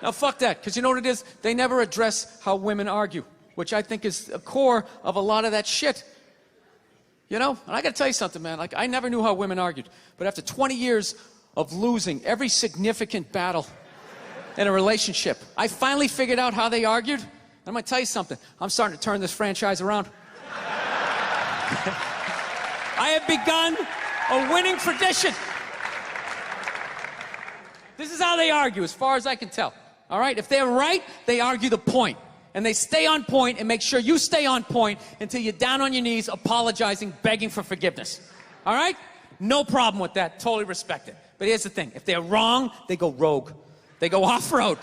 Now, fuck that, because you know what it is? They never address how women argue, which I think is the core of a lot of that shit. You know? And I gotta tell you something, man. Like, I never knew how women argued. But after 20 years of losing every significant battle in a relationship, I finally figured out how they argued. And I'm gonna tell you something. I'm starting to turn this franchise around. I have begun a winning tradition. This is how they argue, as far as I can tell. All right? If they're right, they argue the point. And they stay on point and make sure you stay on point until you're down on your knees, apologizing, begging for forgiveness. All right? No problem with that. Totally respect it. But here's the thing. If they're wrong, they go rogue. They go off-road.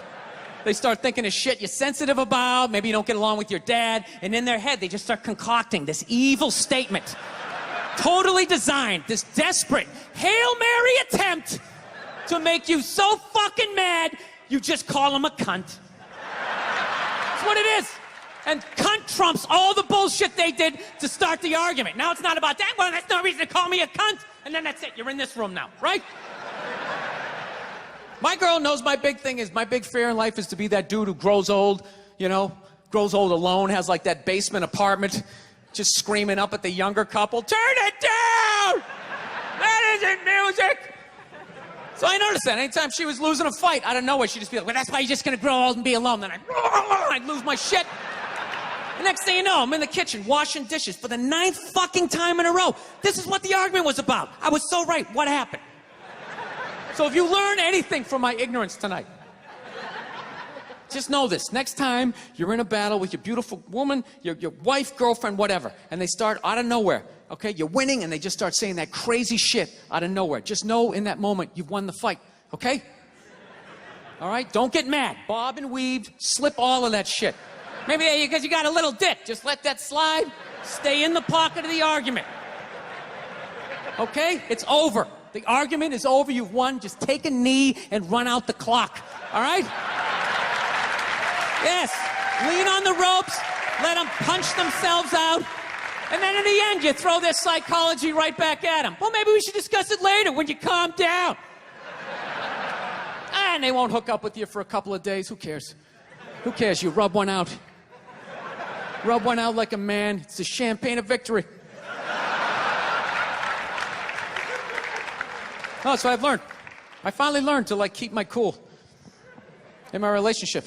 They start thinking of shit you're sensitive about. Maybe you don't get along with your dad. And in their head, they just start concocting this evil statement. Totally designed. This desperate Hail Mary attempt to make you so fucking mad, you just call them a cunt. That's what it is. And cunt trumps all the bullshit they did to start the argument. Now it's not about that. Well, that's no reason to call me a cunt. And then that's it. You're in this room now, right? My girl knows my big thing is, my big fear in life is to be that dude who grows old, you know, grows old alone, has like that basement apartment, just screaming up at the younger couple, turn it down! That isn't music! So I noticed that anytime she was losing a fight, out of nowhere, she'd just be like, well, that's why you're just gonna grow old and be alone. Then I'd lose my shit. The next thing you know, I'm in the kitchen washing dishes for the 9th fucking time in a row. This is what the argument was about. I was so right. What happened? So if you learn anything from my ignorance tonight, just know this. Next time you're in a battle with your beautiful woman, your wife, girlfriend, whatever, and they start out of nowhere, okay, you're winning, and they just start saying that crazy shit out of nowhere. Just know in that moment you've won the fight, okay? All right? Don't get mad. Bob and weave, slip all of that shit. Maybe because you got a little dick. Just let that slide. Stay in the pocket of the argument. Okay? It's over. The argument is over. You've won. Just take a knee and run out the clock. All right? Yes. Lean on the ropes. Let them punch themselves out. And then in the end, you throw their psychology right back at them. Well, maybe we should discuss it later when you calm down. And they won't hook up with you for a couple of days. Who cares? Who cares? You rub one out. Rub one out like a man. It's the champagne of victory. Oh, that's what I've learned. I finally learned to, like, keep my cool in my relationship.